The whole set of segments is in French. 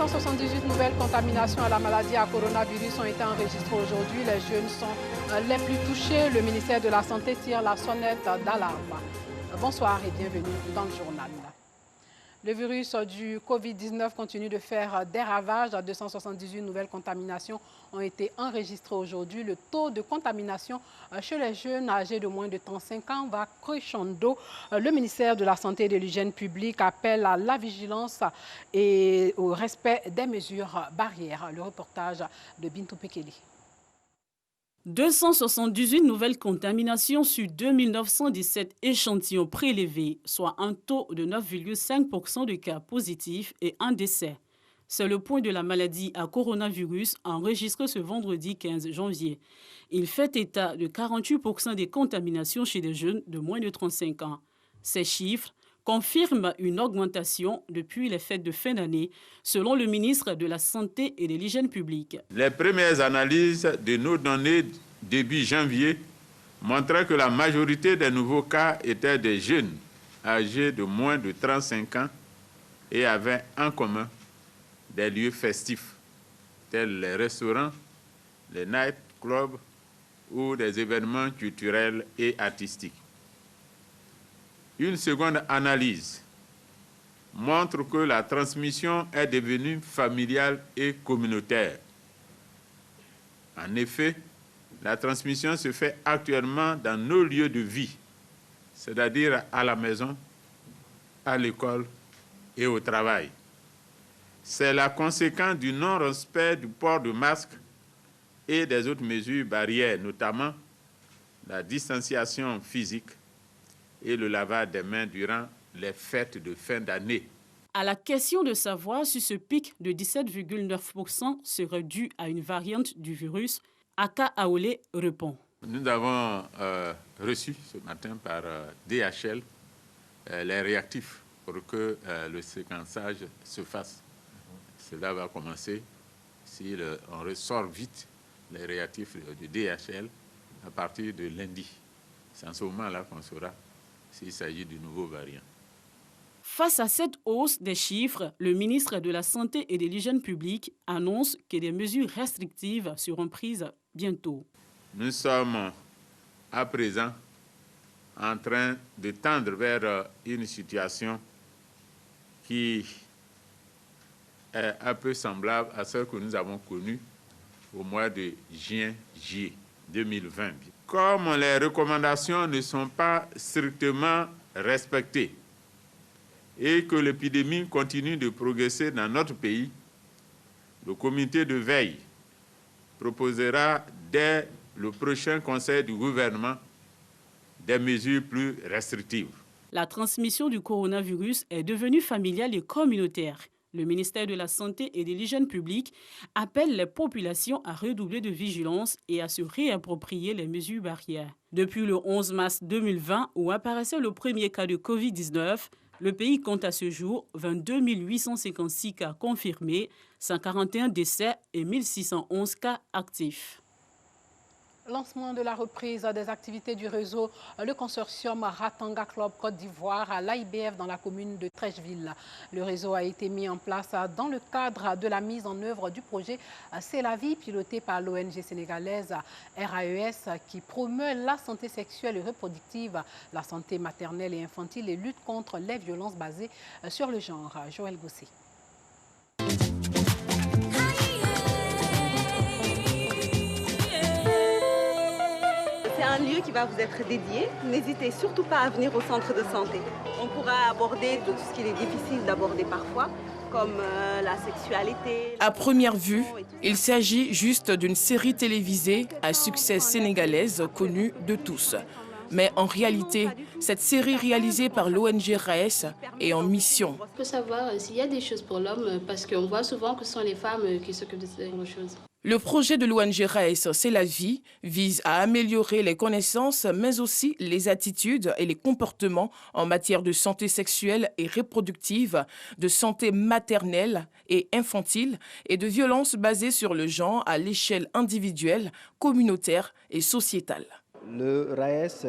278 nouvelles contaminations à la maladie à coronavirus ont été enregistrées aujourd'hui. Les jeunes sont les plus touchés. Le ministère de la Santé tire la sonnette d'alarme. Bonsoir et bienvenue dans le journal. Le virus du Covid-19 continue de faire des ravages. 278 nouvelles contaminations ont été enregistrées aujourd'hui. Le taux de contamination chez les jeunes âgés de moins de 35 ans va crescendo. Le ministère de la Santé et de l'Hygiène publique appelle à la vigilance et au respect des mesures barrières. Le reportage de Bintou Pekeli. 278 nouvelles contaminations sur 2917 échantillons prélevés, soit un taux de 9,5% de cas positifs et un décès. C'est le point de la maladie à coronavirus enregistré ce vendredi 15 janvier. Il fait état de 48% des contaminations chez des jeunes de moins de 35 ans. Ces chiffres confirment une augmentation depuis les fêtes de fin d'année, selon le ministre de la Santé et de l'Hygiène publique. Les premières analyses de nos données début janvier montraient que la majorité des nouveaux cas étaient des jeunes âgés de moins de 35 ans et avaient en commun des lieux festifs, tels les restaurants, les nightclubs ou des événements culturels et artistiques. Une seconde analyse montre que la transmission est devenue familiale et communautaire. En effet, la transmission se fait actuellement dans nos lieux de vie, c'est-à-dire à la maison, à l'école et au travail. C'est la conséquence du non-respect du port de masque et des autres mesures barrières, notamment la distanciation physique et le lavage des mains durant les fêtes de fin d'année. À la question de savoir si ce pic de 17,9% serait dû à une variante du virus, Aka Aole répond. Nous avons reçu ce matin par DHL les réactifs pour que le séquençage se fasse. Cela va commencer si on ressort vite les réactifs du DHL à partir de lundi. C'est en ce moment-là qu'on saura s'il s'agit du nouveau variant. Face à cette hausse des chiffres, le ministre de la Santé et de l'Hygiène publique annonce que des mesures restrictives seront prises bientôt. Nous sommes à présent en train de tendre vers une situation qui est un peu semblable à celle que nous avons connue au mois de juin-juillet 2020. Comme les recommandations ne sont pas strictement respectées et que l'épidémie continue de progresser dans notre pays, le comité de veille proposera dès le prochain conseil du gouvernement des mesures plus restrictives. La transmission du coronavirus est devenue familiale et communautaire. Le ministère de la Santé et de l'Hygiène publique appelle les populations à redoubler de vigilance et à se réapproprier les mesures barrières. Depuis le 11 mars 2020, où apparaissait le premier cas de Covid-19, le pays compte à ce jour 22 856 cas confirmés, 141 décès et 1611 cas actifs. Lancement de la reprise des activités du réseau, le consortium Ratanga Club Côte d'Ivoire à l'AIBF dans la commune de Trècheville. Le réseau a été mis en place dans le cadre de la mise en œuvre du projet C'est la vie, piloté par l'ONG sénégalaise RAES, qui promeut la santé sexuelle et reproductive, la santé maternelle et infantile et lutte contre les violences basées sur le genre. Joël Gossé. C'est un lieu qui va vous être dédié. N'hésitez surtout pas à venir au centre de santé. On pourra aborder tout ce qu'il est difficile d'aborder parfois, comme la sexualité. À première vue, il s'agit juste d'une série télévisée à succès sénégalaise connue de tous. Mais en réalité, cette série réalisée par l'ONG RAES est en mission. Il faut savoir s'il y a des choses pour l'homme, parce qu'on voit souvent que ce sont les femmes qui s'occupent de ces choses. Le projet de l'ONG RAES, C'est la vie, vise à améliorer les connaissances, mais aussi les attitudes et les comportements en matière de santé sexuelle et reproductive, de santé maternelle et infantile et de violences basées sur le genre à l'échelle individuelle, communautaire et sociétale. Le RAES,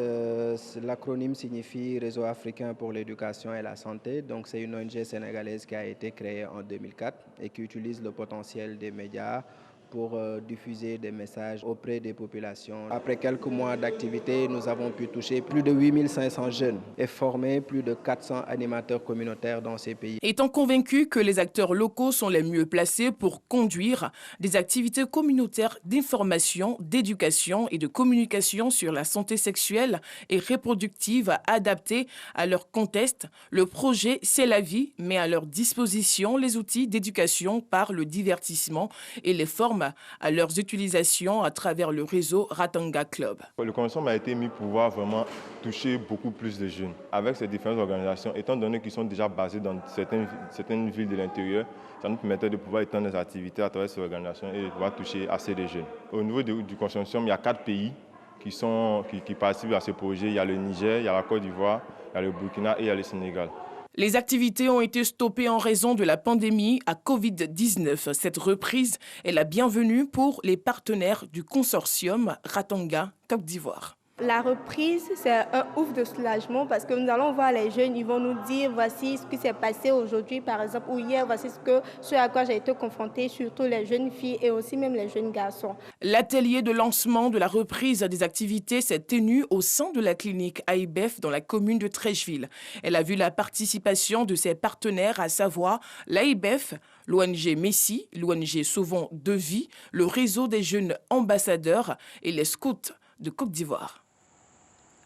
l'acronyme signifie Réseau africain pour l'éducation et la santé. Donc c'est une ONG sénégalaise qui a été créée en 2004 et qui utilise le potentiel des médias pour diffuser des messages auprès des populations. Après quelques mois d'activité, nous avons pu toucher plus de 8500 jeunes et former plus de 400 animateurs communautaires dans ces pays. Étant convaincu que les acteurs locaux sont les mieux placés pour conduire des activités communautaires d'information, d'éducation et de communication sur la santé sexuelle et reproductive adaptées à leur contexte, le projet C'est la vie met à leur disposition les outils d'éducation par le divertissement et les formes à leurs utilisations à travers le réseau Ratanga Club. Le consortium a été mis pour pouvoir vraiment toucher beaucoup plus de jeunes. Avec ces différentes organisations, étant donné qu'ils sont déjà basés dans certaines villes de l'intérieur, ça nous permettait de pouvoir étendre nos activités à travers ces organisations et de pouvoir toucher assez de jeunes. Au niveau du consortium, il y a 4 pays qui participent à ce projet. Il y a le Niger, il y a la Côte d'Ivoire, il y a le Burkina et il y a le Sénégal. Les activités ont été stoppées en raison de la pandémie à Covid-19. Cette reprise est la bienvenue pour les partenaires du consortium Ratanga Côte d'Ivoire. La reprise, c'est un ouf de soulagement parce que nous allons voir les jeunes, ils vont nous dire voici ce qui s'est passé aujourd'hui par exemple ou hier, voici ce à quoi j'ai été confrontée, surtout les jeunes filles et aussi même les jeunes garçons. L'atelier de lancement de la reprise des activités s'est tenu au sein de la clinique AIBEF dans la commune de Treichville. Elle a vu la participation de ses partenaires, à savoir l'AIBEF, l'ONG Messi, l'ONG Sauvons de Vie, le réseau des jeunes ambassadeurs et les scouts de Côte d'Ivoire.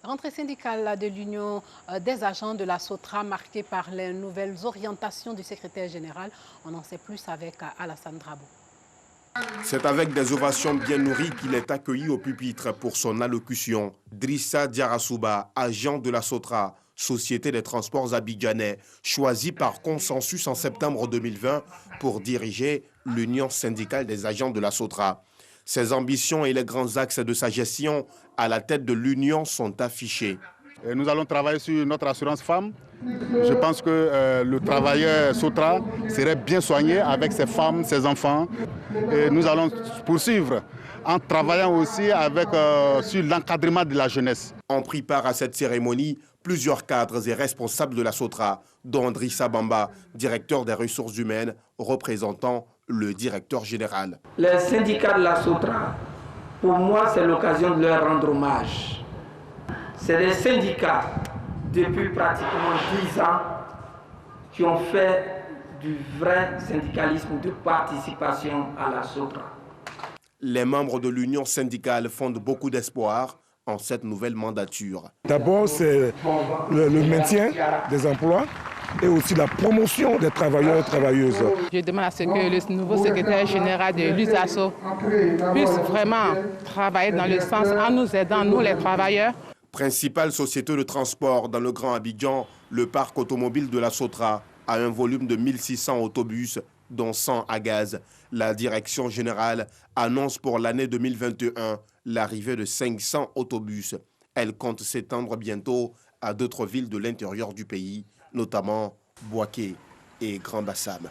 Rentrée syndicale de l'Union des agents de la SOTRA marquée par les nouvelles orientations du secrétaire général. On en sait plus avec Alassane Drabo. C'est avec des ovations bien nourries qu'il est accueilli au pupitre pour son allocution. Drissa Diarasouba, agent de la SOTRA, Société des transports abidjanais, choisi par consensus en septembre 2020 pour diriger l'Union syndicale des agents de la SOTRA. Ses ambitions et les grands axes de sa gestion à la tête de l'Union sont affichés. Nous allons travailler sur notre assurance femme. Je pense que le travailleur SOTRA serait bien soigné avec ses femmes, ses enfants. Et nous allons poursuivre en travaillant aussi sur l'encadrement de la jeunesse. On prit part à cette cérémonie plusieurs cadres et responsables de la SOTRA, dont Drissa Bamba, directeur des ressources humaines, représentant le directeur général. Les syndicats de la SOTRA, pour moi, c'est l'occasion de leur rendre hommage. C'est des syndicats, depuis pratiquement 10 ans, qui ont fait du vrai syndicalisme de participation à la SOTRA. Les membres de l'Union syndicale fondent beaucoup d'espoir en cette nouvelle mandature. D'abord, c'est le maintien des emplois et aussi la promotion des travailleurs et travailleuses. Je demande à ce que le nouveau secrétaire général de l'USASO puisse vraiment travailler dans le sens en nous aidant, nous les travailleurs. Principale société de transport dans le Grand Abidjan, le parc automobile de la SOTRA a un volume de 1600 autobus, dont 100 à gaz. La direction générale annonce pour l'année 2021 l'arrivée de 500 autobus. Elle compte s'étendre bientôt à d'autres villes de l'intérieur du pays, notamment Bouaké et Grand Bassam.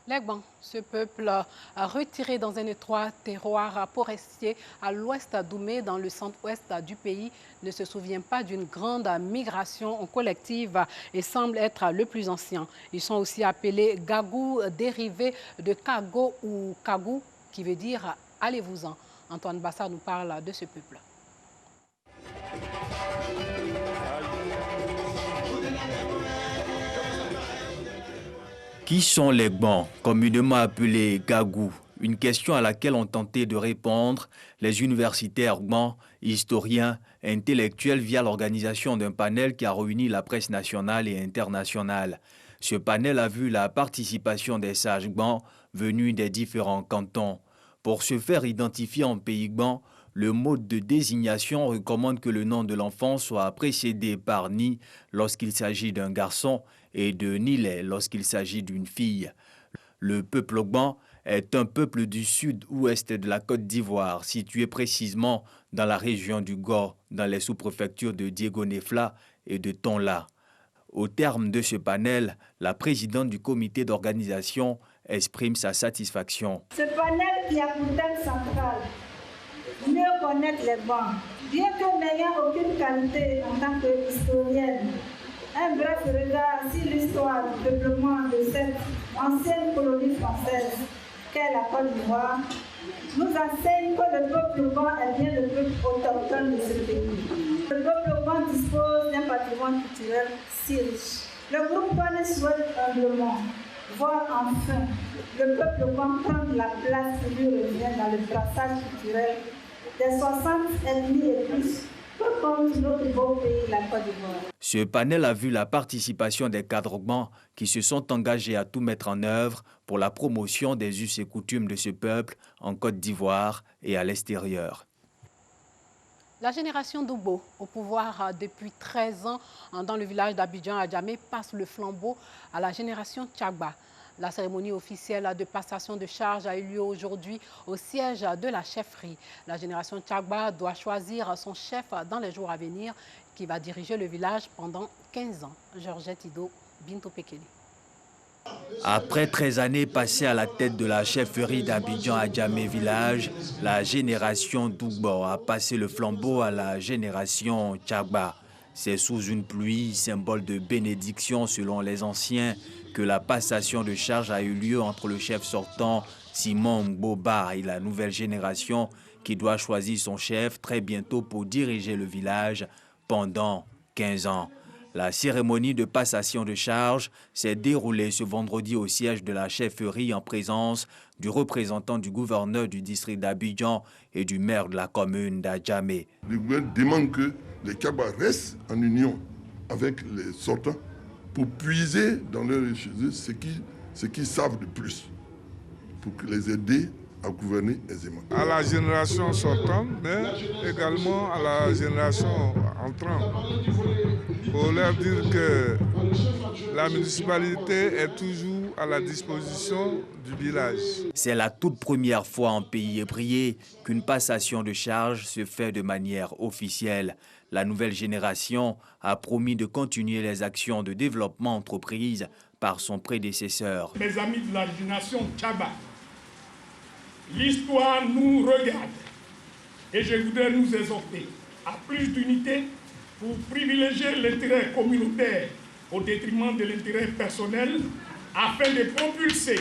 L'Egban, ce peuple retiré dans un étroit terroir forestier à l'ouest d'Oumé, dans le centre-ouest du pays, ne se souvient pas d'une grande migration collective et semble être le plus ancien. Ils sont aussi appelés Gagou, dérivés de Kago ou Kagou, qui veut dire « allez-vous-en ». Antoine Bassa nous parle de ce peuple. Qui sont les Gbans, communément appelés Gagou? Une question à laquelle ont tenté de répondre les universitaires Gbans, historiens, intellectuels via l'organisation d'un panel qui a réuni la presse nationale et internationale. Ce panel a vu la participation des sages Gbans venus des différents cantons. Pour se faire identifier en pays Gban, le mode de désignation recommande que le nom de l'enfant soit précédé par Ni lorsqu'il s'agit d'un garçon et de Nilé lorsqu'il s'agit d'une fille. Le peuple Gban est un peuple du sud-ouest de la Côte d'Ivoire, situé précisément dans la région du Gor, dans les sous-préfectures de Diego-Nefla et de Tonla. Au terme de ce panel, la présidente du comité d'organisation exprime sa satisfaction. Ce panel qui a pour thème central mieux connaître les Gbans Bien que n'ayant aucune qualité en tant qu'historienne, un bref regard sur l'histoire du développement de cette ancienne colonie française qu'est la Côte d'Ivoire nous enseigne que le peuple blanc est bien le peuple autochtone de ce pays. Le peuple blanc dispose d'un patrimoine culturel si riche. Le groupe Pané souhaite humblement voir enfin le peuple blanc prendre la place qui lui revient dans le brassage culturel des 60 ethnies et plus, tout comme notre beau pays, la Côte d'Ivoire. Ce panel a vu la participation des cadres blancs qui se sont engagés à tout mettre en œuvre pour la promotion des us et coutumes de ce peuple en Côte d'Ivoire et à l'extérieur. La génération Doubo, au pouvoir depuis 13 ans dans le village d'Abidjan à Djamé, passe le flambeau à la génération Tchagba. La cérémonie officielle de passation de charge a eu lieu aujourd'hui au siège de la chefferie. La génération Tchagba doit choisir son chef dans les jours à venir qui va diriger le village pendant 15 ans. Georgette Ido, Bintou Pekeli. Après 13 années passées à la tête de la chefferie d'Abidjan à Djamé village, la génération Doubo a passé le flambeau à la génération Tchagba. C'est sous une pluie, symbole de bénédiction selon les anciens, que la passation de charge a eu lieu entre le chef sortant Simon Boba et la nouvelle génération qui doit choisir son chef très bientôt pour diriger le village pendant 15 ans. La cérémonie de passation de charge s'est déroulée ce vendredi au siège de la chefferie en présence du représentant du gouverneur du district d'Abidjan et du maire de la commune d'Adjamé. Le gouvernement demande que les Tchagba restent en union avec les sortants pour puiser dans leur richesse ce qu'ils savent de plus, pour les aider à gouverner aisément. À la génération sortante, mais également à la génération entrante, pour leur dire que la municipalité est toujours à la disposition du village. C'est la toute première fois en pays ébrié qu'une passation de charge se fait de manière officielle. La nouvelle génération a promis de continuer les actions de développement entreprises par son prédécesseur. Mes amis de la génération Tchagba, l'histoire nous regarde et je voudrais nous exhorter à plus d'unité pour privilégier l'intérêt communautaire au détriment de l'intérêt personnel afin de propulser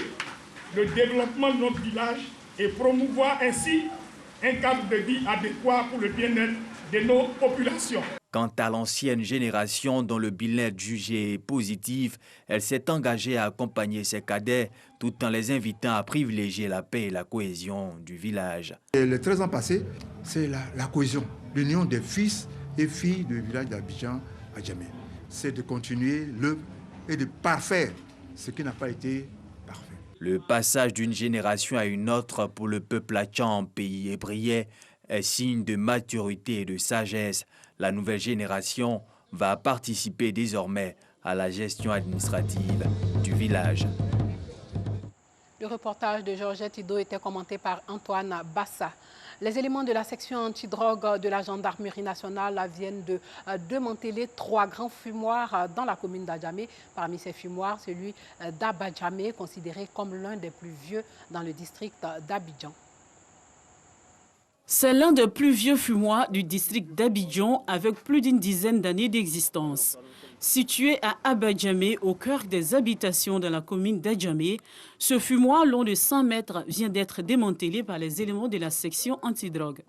le développement de notre village et promouvoir ainsi un cadre de vie adéquat pour le bien-être de nos populations. Quant à l'ancienne génération dont le bilan est jugé positif, elle s'est engagée à accompagner ses cadets tout en les invitant à privilégier la paix et la cohésion du village. Et les 13 ans passés, c'est la cohésion, l'union des fils et filles du village d'Abidjan à Djamé. C'est de continuer et de parfaire ce qui n'a pas été parfait. Le passage d'une génération à une autre pour le peuple hatchan en pays ébriais est signe de maturité et de sagesse. La nouvelle génération va participer désormais à la gestion administrative du village. Le reportage de Georgette Ido était commenté par Antoine Bassa. Les éléments de la section antidrogue de la gendarmerie nationale viennent de démanteler 3 grands fumoirs dans la commune d'Adjamé. Parmi ces fumoirs, celui d'Abadjamé, considéré comme l'un des plus vieux dans le district d'Abidjan. C'est l'un des plus vieux fumoirs du district d'Abidjan avec plus d'une dizaine d'années d'existence. Situé à Abadjamé, au cœur des habitations de la commune d'Adjamé, ce fumoir long de 100 mètres vient d'être démantelé par les éléments de la section antidrogue.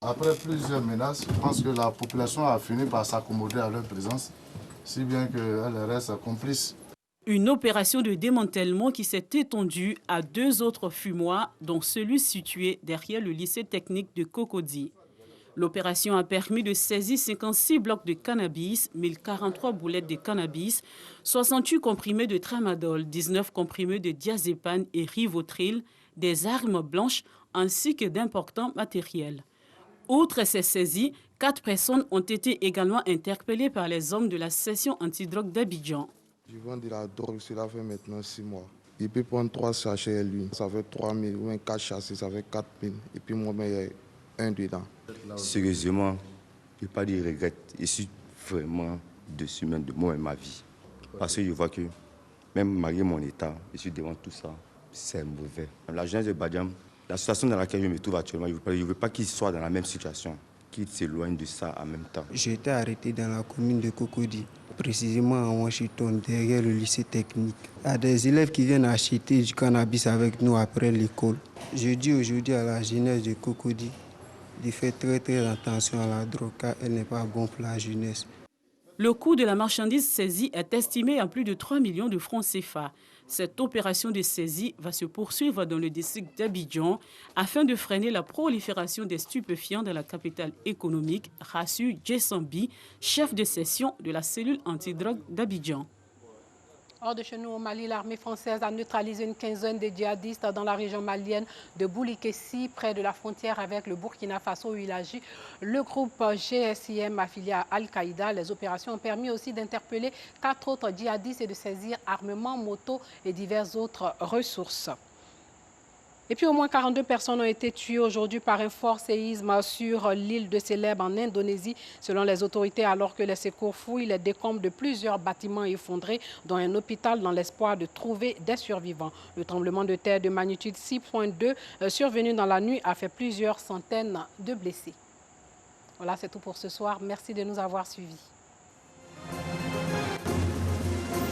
Après plusieurs menaces, je pense que la population a fini par s'accommoder à leur présence, si bien qu'elle reste complice. Une opération de démantèlement qui s'est étendue à 2 autres fumoirs, dont celui situé derrière le lycée technique de Cocody. L'opération a permis de saisir 56 blocs de cannabis, 1043 boulettes de cannabis, 68 comprimés de tramadol, 19 comprimés de diazépam et rivotril, des armes blanches ainsi que d'importants matériels. Outre ces saisies, 4 personnes ont été également interpellées par les hommes de la section antidrogue d'Abidjan. Je vends de la drogue, cela fait maintenant 6 mois. Il peut prendre 3 sachets lui, ça fait 3 000, ou 4 sachets, ça fait 4 000. Et puis moi, il y a un dedans. Sérieusement, je ne peux pas dire regrette. Je suis vraiment dessus même de moi et ma vie. Parce que je vois que même malgré mon état, je suis devant tout ça, c'est mauvais. La jeunesse de Badiam, la situation dans laquelle je me trouve actuellement, je ne veux pas qu'ils soient dans la même situation qu'ils s'éloignent de ça en même temps. J'ai été arrêté dans la commune de Cocody, précisément à Washington, derrière le lycée technique. Il y a des élèves qui viennent acheter du cannabis avec nous après l'école. Je dis aujourd'hui à la jeunesse de Cocody de faire très attention à la drogue car elle n'est pas bonne pour la jeunesse. Le coût de la marchandise saisie est estimé à plus de 3 millions de francs CFA. Cette opération de saisie va se poursuivre dans le district d'Abidjan afin de freiner la prolifération des stupéfiants dans la capitale économique, rassure Jessambi, chef de section de la cellule antidrogue d'Abidjan. Hors de chez nous au Mali, l'armée française a neutralisé une quinzaine de djihadistes dans la région malienne de Boulikessi, près de la frontière avec le Burkina Faso où il agit le groupe GSIM affilié à Al-Qaïda. Les opérations ont permis aussi d'interpeller 4 autres djihadistes et de saisir armements, motos et diverses autres ressources. Et puis au moins 42 personnes ont été tuées aujourd'hui par un fort séisme sur l'île de Célèbes en Indonésie, selon les autorités, alors que les secours fouillent les décombres de plusieurs bâtiments effondrés, dont un hôpital dans l'espoir de trouver des survivants. Le tremblement de terre de magnitude 6.2 survenu dans la nuit a fait plusieurs centaines de blessés. Voilà, c'est tout pour ce soir. Merci de nous avoir suivis.